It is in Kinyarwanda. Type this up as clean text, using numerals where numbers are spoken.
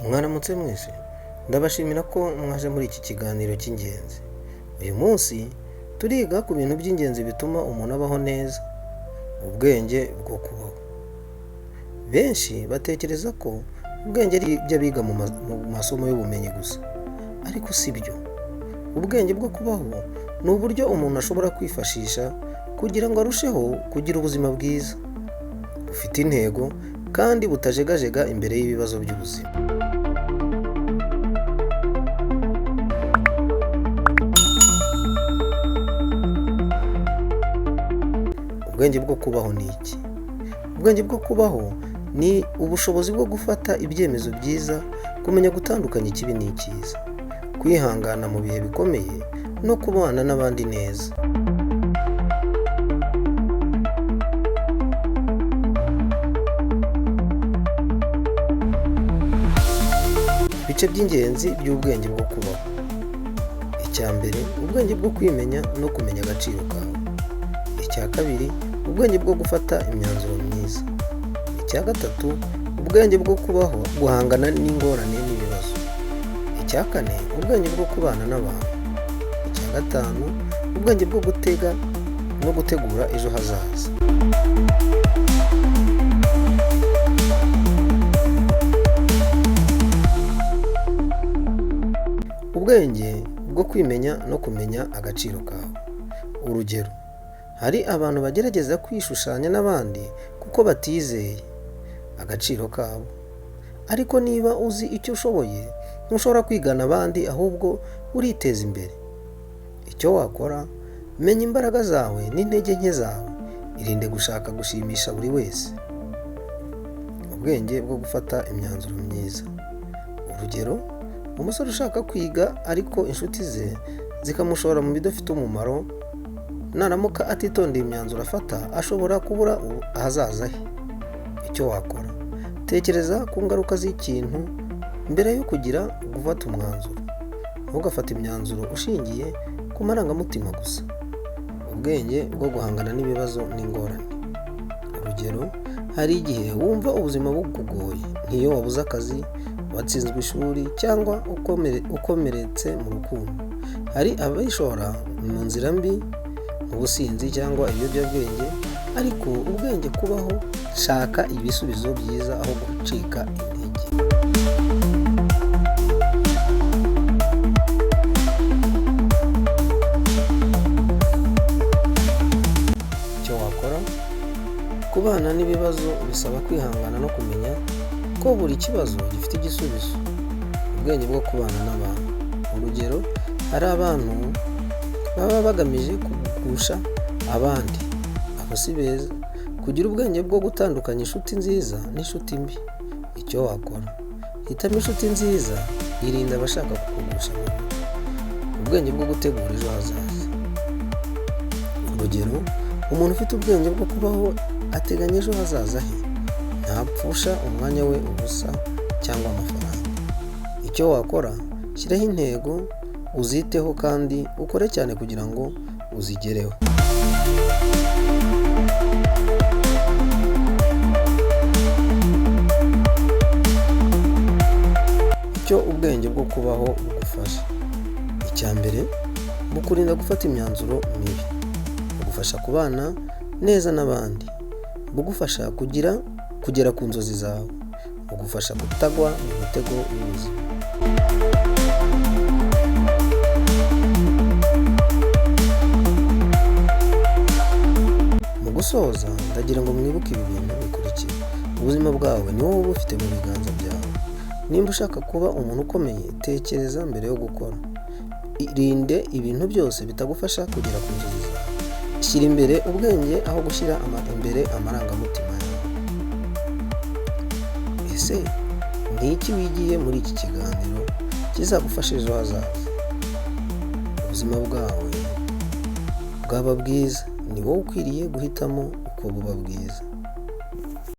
Mwaramutse mwese, ndabashimira ko mwaje muri iki kiganiro cy'ingenzi. Uyu munsi turiga ku bintu by'ingenzi bituma umuntu abaho neza, ubwenge bwo kubaho. Benshi batekereza ko ubwenge ari ibyo biga mu masomo y'ubumenyi gusa, ariko si byo. Ubwenge bwo kubaho ni uburyo umuntu ashobora kwifashisha kugira ngo arusheho kugira ubuzima bwiza, bufite intego kandi butajegajega imbere y'ibibazo by'ubuzima. Ubwenge bwo kubaho ni iki? Ubwenge bwo kubaho ni ubushobozi bwo gufata ibyemezo byiza, kumenya gutandukanya ikibi n'icyiza, kwihangana mu bihe bikomeye no kubana n'abandi neza. Ibice by'ingenzi by'ubwenge bwo kubaho. Icya mbere, ubwenge bwo kwimenya no kumenya agaciro kawe. Icya kabiri, ubwenge bwo gufata imyanzuro myiza. Icya gatatu, ubwenge bwo kubaho guhangana n'ingorane n'ibibazo. Icya kane, ubwenge bwo kubana n'abantu. Icya gatanu, ubwenge bwo gutega no gutegura ejo hazaza. Ubwenge bwo kwimenya no kumenya agaciro kawe. Urugero, hari abantu bagerageza kwishushanya n'abandi kuko batizeye agaciro kabo. Ariko niba uzi icyo ushoboye, ntushobora kwigana abandi, ahubwo uriteza imbere. Icyo wakora, menya imbaraga zawe n'intege nke zawe, irinde gushaka gushimisha buri wese. Ubwenge bwo gufata imyanzuro myiza. Urugero, umusore ushaka kwiga ariko inshuti ze zikamushora mu bidafite umumaro, naramuka atitondeye imyanzuro afata, ashobora kubura ahazaza he. Icyo wakora, tekereza ku ngaruka z'ikintu mbere yo kugira gufata umwanzuro. Ntugafate imyanzuro ushingiye ku marangamutima gusa. Ubwenge bwo guhangana n'ibibazo n'ingorane. Urugero, hari igihe wumva ubuzima bukugoye, nk'iyo wabuze akazi, watsinzwe ishuri, cyangwa ukomeretse mu rukundo. Hari abishora mu nzira mbi, ubusinzi cyangwa ibiyobyabwenge, ariko ubwenge kubaho, shaka ibisubizo byiza aho gucika intege. Icyo wakora, kubana n'ibibazo bisaba kwihangana no kumenya ko buri kibazo gifite igisubizo. Ubwenge bwo kubana n'abantu. Urugero, hari abantu baba bagamije kugusha abandi, abo si beza. Kugira ubwenge bwo gutandukanya inshuti nziza n'inshuti mbi. Icyo wakora, hitamo inshuti nziza, irinda abashaka kukugusha mu bibi. Ubwenge bwo gutegura ejo hazaza. Urugero, umuntu ufite ubwenge bwo kubaho ateganya ejo hazaza he, ntapfusha umwanya we ubusa cyangwa amafaranga. Icyo wakora, shyiraho intego, uziteho kandi ukore cyane kugira ngo uzigereho. Icyo ubwenge bwo kubaho bugufasha. Icya mbere, bukurinda gufata imyanzuro mibi, bugufasha kubana neza n'abandi, bugufasha kugera ku nzozi zawe, bugufasha kutagwa mu mitego y'ubuzima. Mu gusoza, ndagira ngo mwibuke ibi bintu bikurikira. Ubuzima bwawe ni wowe ubufite mu biganza byawe. Nimba ushaka kuba umuntu ukomeye, tekereza mbere yo gukora. Irinde ibintu byose bitagufasha kugera ku nzozi zawe. Shyira imbere ubwenge aho gushyira imbere amarangamutima yawe. Ese ni iki wigiye muri iki kiganiro kizagufasha ejo hazaza? Ubuzima bwawe bwaba bwiza, ni wowe ukwiriye guhitamo uko buba bwiza.